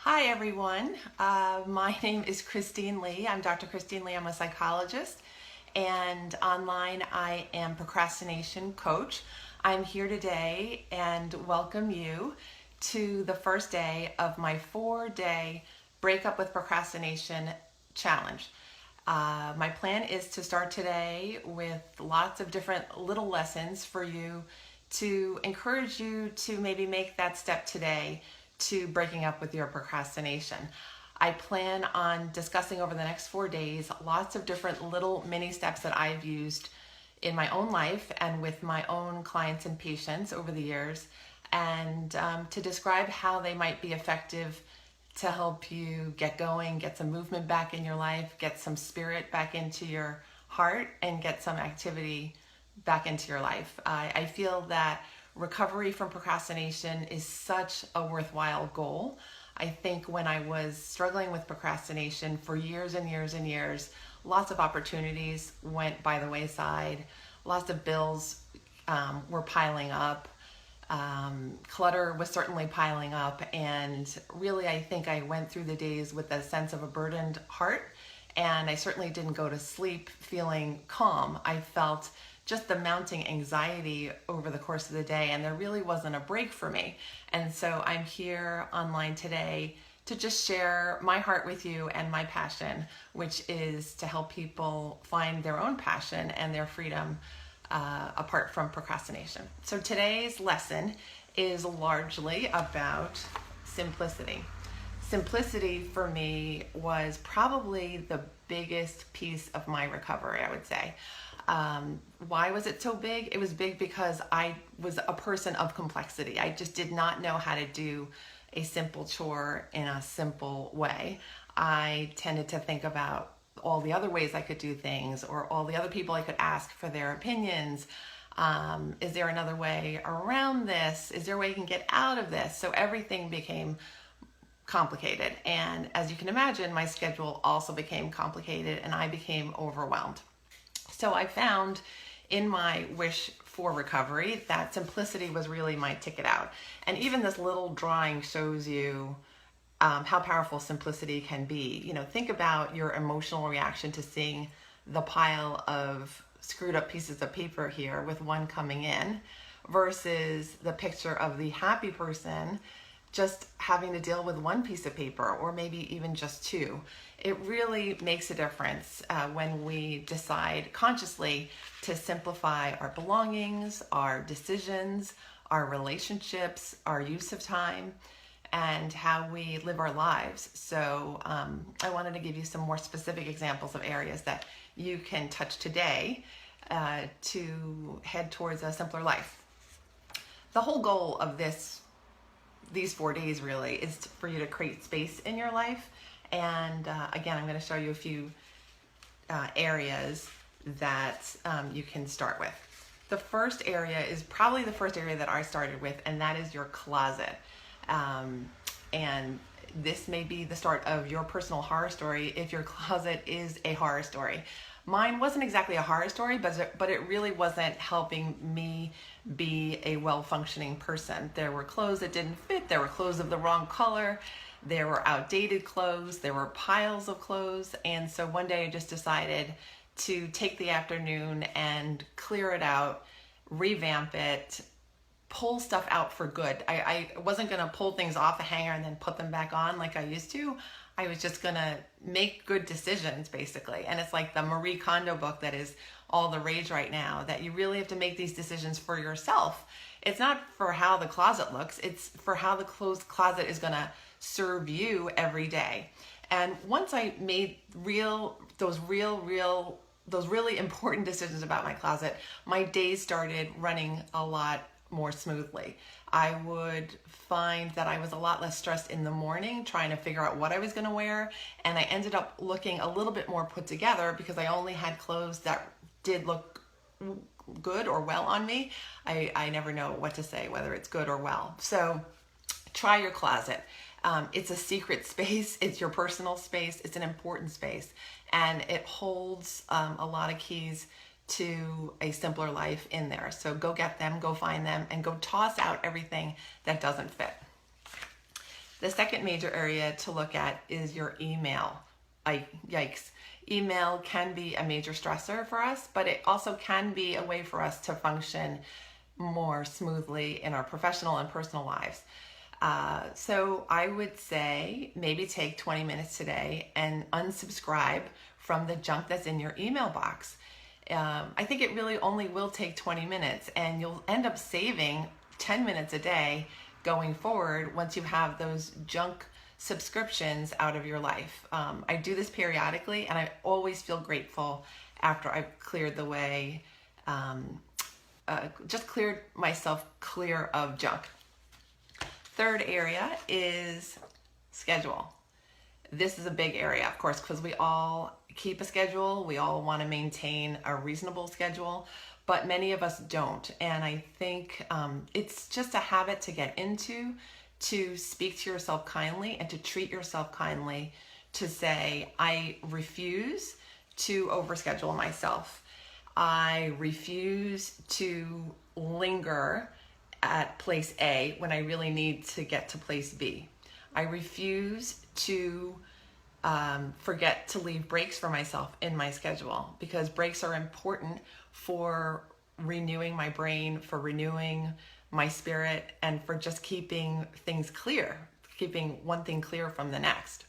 Hi everyone, my name is Christine Lee. I'm Dr. Christine Lee. I'm a psychologist, and online I am procrastination coach. I'm here today and welcome you to the first day of my 4-day Breakup with Procrastination challenge. My plan is to start today with lots of different little lessons for you to encourage you to maybe make that step today to breaking up with your procrastination. I plan on discussing over the next 4 days lots of different little mini steps that I've used in my own life and with my own clients and patients over the years, and to describe how they might be effective to help you get going, get some movement back in your life, get some spirit back into your heart, and get some activity back into your life. I feel that recovery from procrastination is such a worthwhile goal. I think when I was struggling with procrastination for years and years and years, lots of opportunities went by the wayside. Lots of bills were piling up. Clutter was certainly piling up, and really I think I went through the days with a sense of a burdened heart, and I certainly didn't go to sleep feeling calm. I felt just the mounting anxiety over the course of the day, and there really wasn't a break for me. And so I'm here online today to just share my heart with you and my passion, which is to help people find their own passion and their freedom apart from procrastination. So today's lesson is largely about simplicity. Simplicity for me was probably the biggest piece of my recovery, I would say. Why was it so big? It was big because I was a person of complexity. I just did not know how to do a simple chore in a simple way. I tended to think about all the other ways I could do things, or all the other people I could ask for their opinions. Is there another way around this? Is there a way you can get out of this? So everything became complicated. And as you can imagine, my schedule also became complicated and I became overwhelmed. So I found in my wish for recovery that simplicity was really my ticket out. And even this little drawing shows you how powerful simplicity can be. You know, think about your emotional reaction to seeing the pile of screwed up pieces of paper here with one coming in versus the picture of the happy person just having to deal with one piece of paper, or maybe even just two. It really makes a difference when we decide consciously to simplify our belongings, our decisions, our relationships, our use of time, and how we live our lives. So I wanted to give you some more specific examples of areas that you can touch today to head towards a simpler life. The whole goal of these 4 days really is for you to create space in your life. And again, I'm going to show you a few areas that you can start with. The first area is probably the first area that I started with, and that is your closet. And this may be the start of your personal horror story if your closet is a horror story. Mine wasn't exactly a horror story, but it really wasn't helping me be a well-functioning person. There were clothes that didn't fit. There were clothes of the wrong color. There were outdated clothes. There were piles of clothes. And so one day I just decided to take the afternoon and clear it out, revamp it, pull stuff out for good. I wasn't going to pull things off a hanger and then put them back on like I used to. I was just going to make good decisions, basically. And it's like the Marie Kondo book that is all the rage right now, that you really have to make these decisions for yourself. It's not for how the closet looks. It's for how the closet is going to serve you every day. And once I made those really important decisions about my closet, my days started running a lot more smoothly. I would find that I was a lot less stressed in the morning trying to figure out what I was going to wear, and I ended up looking a little bit more put together because I only had clothes that did look good or well on me. I never know what to say, whether it's good or well. So try your closet. It's a secret space. It's your personal space. It's an important space, and it holds a lot of keys to a simpler life in there. So go get them, go find them, and go toss out everything that doesn't fit. The second major area to look at is your email. Yikes. Email can be a major stressor for us, but it also can be a way for us to function more smoothly in our professional and personal lives. So I would say maybe take 20 minutes today and unsubscribe from the junk that's in your email box. I think it really only will take 20 minutes, and you'll end up saving 10 minutes a day going forward once you have those junk subscriptions out of your life. I do this periodically, and I always feel grateful after I've cleared the way, just cleared myself clear of junk. Third area is schedule. This is a big area, of course, because we all keep a schedule. We all want to maintain a reasonable schedule, but many of us don't. And I think it's just a habit to get into, to speak to yourself kindly and to treat yourself kindly, to say, I refuse to overschedule myself. I refuse to linger at place A when I really need to get to place B. I refuse to forget to leave breaks for myself in my schedule, because breaks are important for renewing my brain, for renewing my spirit, and for just keeping things clear, keeping one thing clear from the next.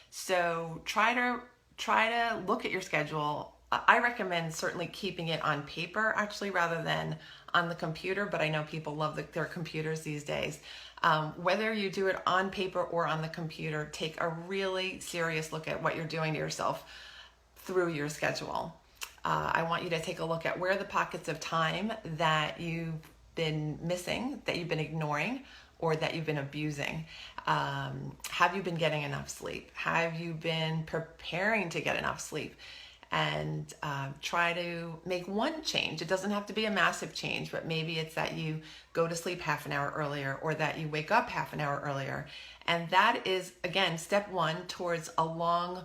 So try to look at your schedule. I recommend certainly keeping it on paper, actually, rather than on the computer, but I know people love their computers these days. Whether you do it on paper or on the computer, take a really serious look at what you're doing to yourself through your schedule. I want you to take a look at where are the pockets of time that you've been missing, that you've been ignoring, or that you've been abusing. Have you been getting enough sleep? Have you been preparing to get enough sleep? And try to make one change. It doesn't have to be a massive change, but maybe it's that you go to sleep half an hour earlier, or that you wake up half an hour earlier. And that is, again, step one towards a long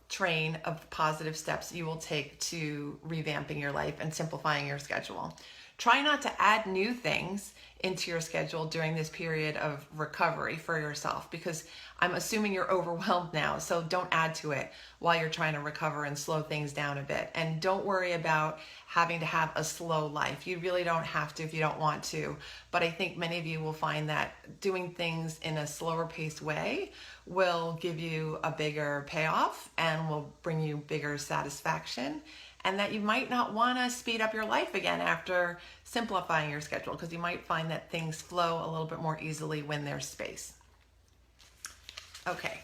train of positive steps you will take to revamping your life and simplifying your schedule. Try not to add new things into your schedule during this period of recovery for yourself, because I'm assuming you're overwhelmed now. So don't add to it while you're trying to recover and slow things down a bit. And don't worry about having to have a slow life. You really don't have to if you don't want to. But I think many of you will find that doing things in a slower paced way will give you a bigger payoff and will bring you bigger satisfaction. And that you might not want to speed up your life again after simplifying your schedule, because you might find that things flow a little bit more easily when there's space. Okay,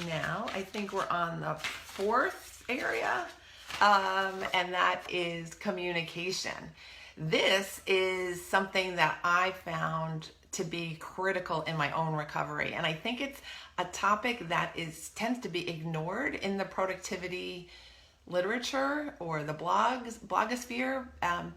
now I think we're on the fourth area, and that is communication. This is something that I found to be critical in my own recovery, and I think it's a topic that tends to be ignored in the productivity literature or the blogosphere,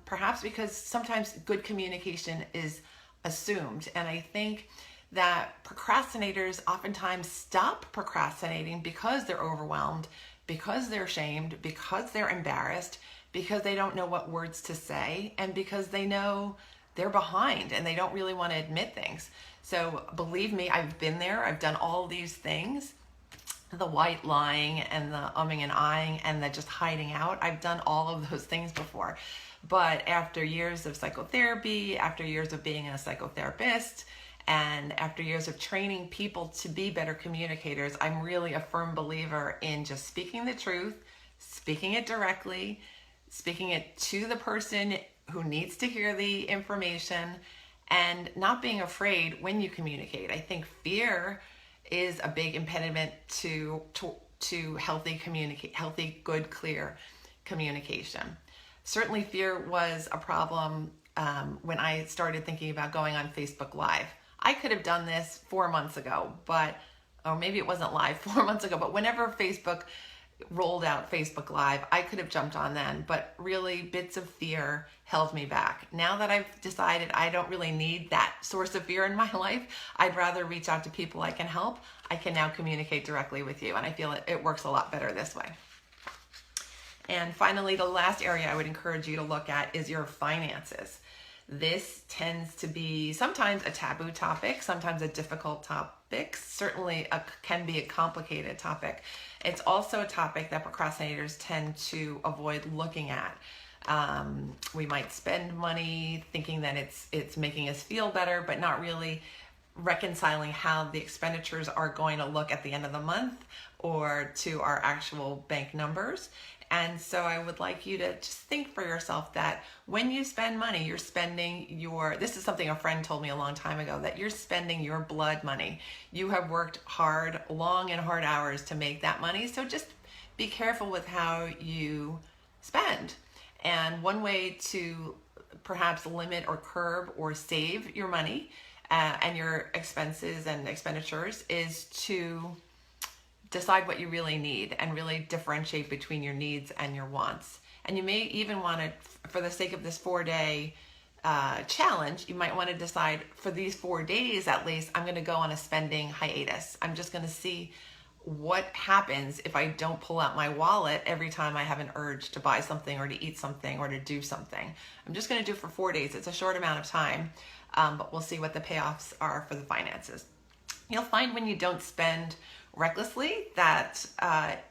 perhaps because sometimes good communication is assumed. And I think that procrastinators oftentimes stop procrastinating because they're overwhelmed, because they're shamed, because they're embarrassed, because they don't know what words to say, and because they know they're behind and they don't really want to admit things. So believe me, I've been there. I've done all these things. The white lying and the umming and ahhing and the just hiding out. I've done all of those things before. But after years of psychotherapy, after years of being a psychotherapist, and after years of training people to be better communicators, I'm really a firm believer in just speaking the truth, speaking it directly, speaking it to the person who needs to hear the information, and not being afraid when you communicate. I think fear is a big impediment to healthy, good, clear communication. Certainly fear was a problem when I started thinking about going on Facebook Live. I could have done this 4 months ago, or maybe it wasn't live 4 months ago, but whenever Facebook rolled out Facebook Live, I could have jumped on then, but really bits of fear held me back. Now that I've decided I don't really need that source of fear in my life, I'd rather reach out to people I can help. I can now communicate directly with you, and I feel it works a lot better this way. And finally, the last area I would encourage you to look at is your finances. This tends to be sometimes a taboo topic, sometimes a difficult topic, certainly can be a complicated topic. It's also a topic that procrastinators tend to avoid looking at. We might spend money thinking that it's making us feel better, but not really reconciling how the expenditures are going to look at the end of the month or to our actual bank numbers. And so I would like you to just think for yourself that when you spend money, you're spending this is something a friend told me a long time ago, that you're spending your blood money. You have worked hard, long and hard hours to make that money. So just be careful with how you spend. And one way to perhaps limit or curb or save your money and your expenses and expenditures is to decide what you really need and really differentiate between your needs and your wants. And you may even want to, for the sake of this 4-day challenge, you might want to decide for these 4 days at least, I'm going to go on a spending hiatus. I'm just going to see what happens if I don't pull out my wallet every time I have an urge to buy something or to eat something or to do something. I'm just going to do it for 4 days. It's a short amount of time, but we'll see what the payoffs are for the finances. You'll find when you don't spend recklessly that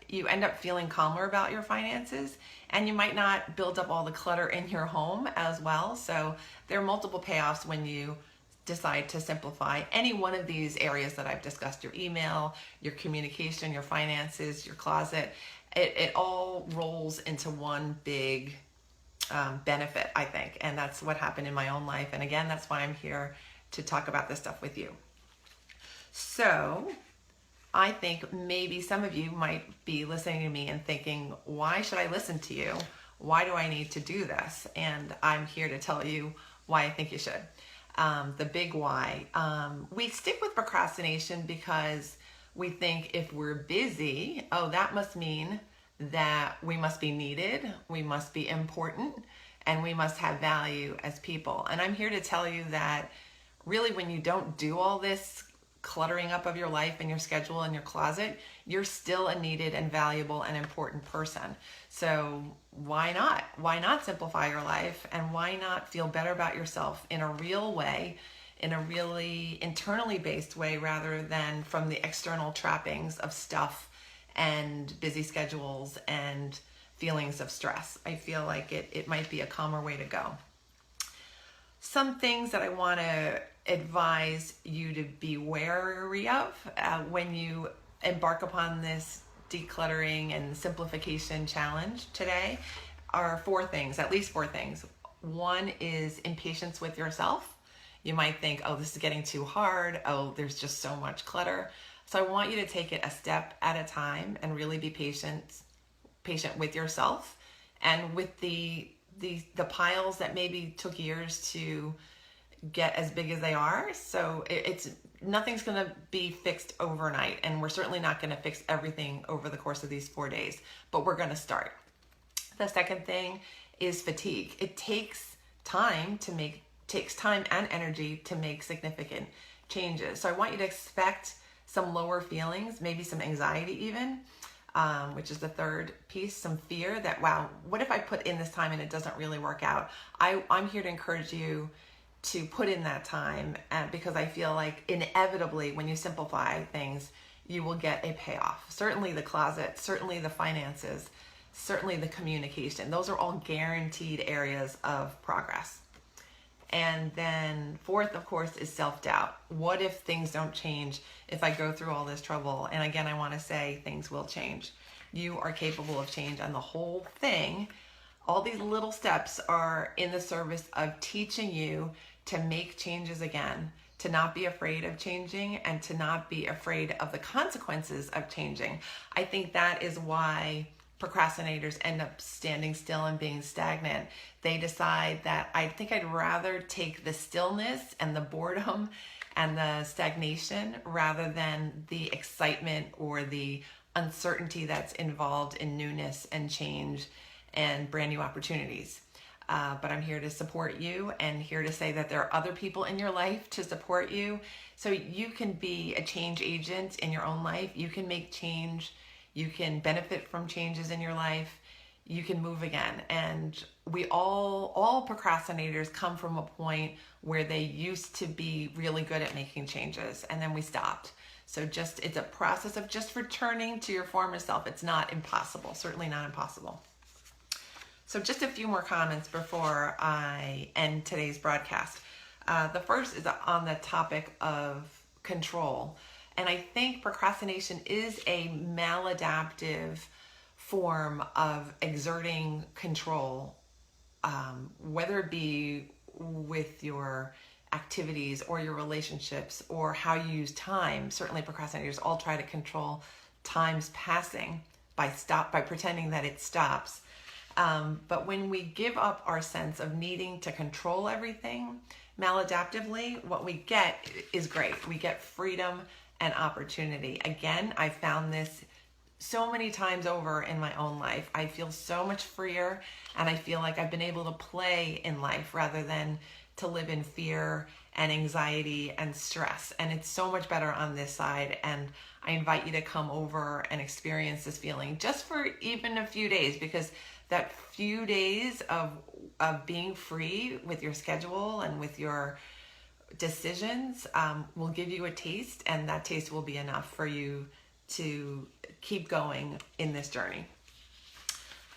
you end up feeling calmer about your finances, and you might not build up all the clutter in your home as well. So there are multiple payoffs when you decide to simplify any one of these areas that I've discussed: your email, your communication, your finances, your closet. It all rolls into one big benefit, I think. And that's what happened in my own life. And again, that's why I'm here to talk about this stuff with you. So I think maybe some of you might be listening to me and thinking, why should I listen to you? Why do I need to do this? And I'm here to tell you why I think you should. The big why. We stick with procrastination because we think if we're busy, that must mean that we must be needed, we must be important, and we must have value as people. And I'm here to tell you that really when you don't do all this cluttering up of your life and your schedule and your closet, you're still a needed and valuable and important person. So why not? Why not simplify your life, and why not feel better about yourself in a real way, in a really internally based way, rather than from the external trappings of stuff and busy schedules and feelings of stress? I feel like it might be a calmer way to go. Some things that I want to advise you to be wary of when you embark upon this decluttering and simplification challenge today are 4 things, at least 4 things. One is impatience with yourself. You might think, this is getting too hard. There's just so much clutter. So I want you to take it a step at a time and really be patient with yourself and with the piles that maybe took years to get as big as they are. So it's nothing's going to be fixed overnight, and we're certainly not going to fix everything over the course of these 4 days, but we're going to start. The second thing is fatigue. It takes time and energy to make significant changes. So I want you to expect some lower feelings, maybe some anxiety even, which is the third piece, some fear that, wow, what if I put in this time and it doesn't really work out? I'm here to encourage you to put in that time, because I feel like inevitably when you simplify things, you will get a payoff. Certainly the closet, certainly the finances, certainly the communication. Those are all guaranteed areas of progress. And then fourth, of course, is self-doubt. What if things don't change if I go through all this trouble? And again, I want to say things will change. You are capable of change, and the whole thing, all these little steps are in the service of teaching you to make changes again, to not be afraid of changing, and to not be afraid of the consequences of changing. I think that is why procrastinators end up standing still and being stagnant. They decide that I think I'd rather take the stillness and the boredom and the stagnation rather than the excitement or the uncertainty that's involved in newness and change and brand new opportunities. But I'm here to support you and here to say that there are other people in your life to support you. So you can be a change agent in your own life. You can make change. You can benefit from changes in your life. you can move again. And we all procrastinators come from a point where they used to be really good at making changes, and then we stopped. So it's a process of just returning to your former self. It's not impossible, certainly not impossible. So just a few more comments before I end today's broadcast. The first is on the topic of control. And I think procrastination is a maladaptive form of exerting control, whether it be with your activities or your relationships or how you use time. Certainly procrastinators all try to control time's passing by pretending that it stops. But when we give up our sense of needing to control everything maladaptively, what we get is great. We get freedom and opportunity. Again, I found this so many times over in my own life. I feel so much freer, and I feel like I've been able to play in life rather than to live in fear and anxiety and stress. And it's so much better on this side. And I invite you to come over and experience this feeling just for even a few days, because that few days of being free with your schedule and with your decisions will give you a taste, and that taste will be enough for you to keep going in this journey.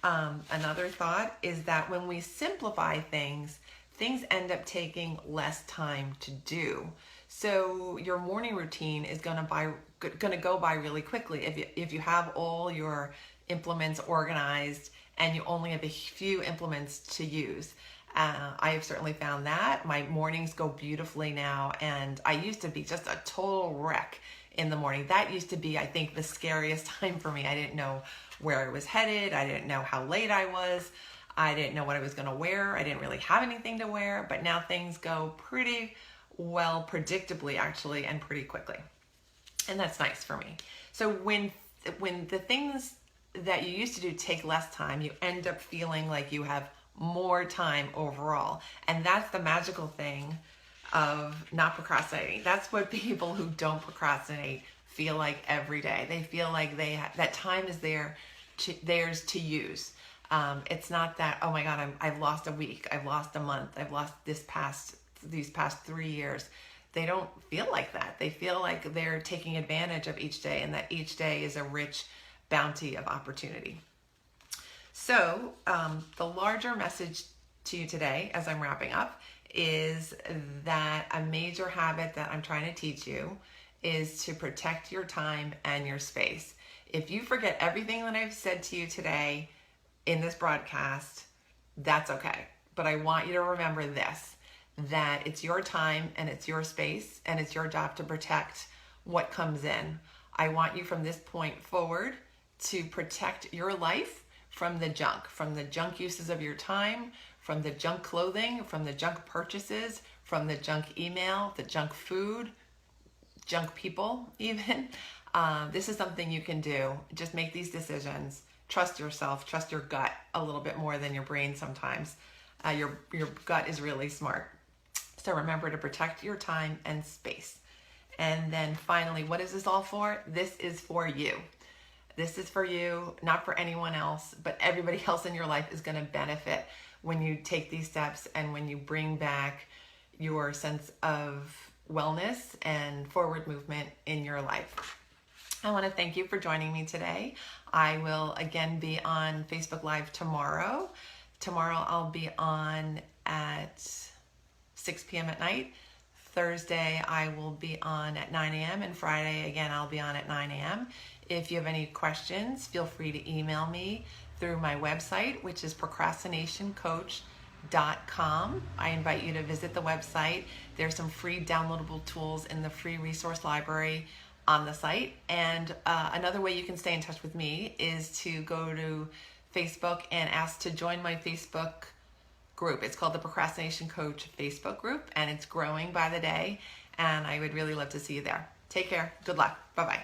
Another thought is that when we simplify things end up taking less time to do. So your morning routine is going to go by really quickly if you have all your implements organized and you only have a few implements to use. I have certainly found that. My mornings go beautifully now, and I used to be just a total wreck in the morning. That used to be, I think, the scariest time for me. I didn't know where I was headed. I didn't know how late I was. I didn't know what I was going to wear. I didn't really have anything to wear, but now things go pretty well, predictably actually, and pretty quickly. And that's nice for me. So when the things that you used to do take less time, you end up feeling like you have more time overall. And that's the magical thing of not procrastinating. That's what people who don't procrastinate feel like every day. They feel like that time is theirs to use. It's not that, oh my God, I've lost a week, I've lost a month, I've lost these past 3 years. They don't feel like that. They feel like they're taking advantage of each day, and that each day is a rich bounty of opportunity. So the larger message to you today, as I'm wrapping up, is that a major habit that I'm trying to teach you is to protect your time and your space. If you forget everything that I've said to you today in this broadcast, that's okay. But I want you to remember this, that it's your time and it's your space, and it's your job to protect what comes in. I want you from this point forward to protect your life from the junk uses of your time, from the junk clothing, from the junk purchases, from the junk email, the junk food, junk people even. This is something you can do. Just make these decisions. Trust yourself, trust your gut a little bit more than your brain sometimes. Your gut is really smart. So remember to protect your time and space. And then finally, what is this all for? This is for you. This is for you, not for anyone else, but everybody else in your life is going to benefit when you take these steps and when you bring back your sense of wellness and forward movement in your life. I want to thank you for joining me today. I will again be on Facebook Live tomorrow. Tomorrow I'll be on at 6 p.m. at night. Thursday I will be on at 9 a.m. and Friday again I'll be on at 9 a.m. If you have any questions, feel free to email me through my website, which is procrastinationcoach.com. I invite you to visit the website. There's some free downloadable tools in the free resource library on the site. And another way you can stay in touch with me is to go to Facebook and ask to join my Facebook group. It's called the Procrastination Coach Facebook group, and it's growing by the day. And I would really love to see you there. Take care. Good luck. Bye-bye.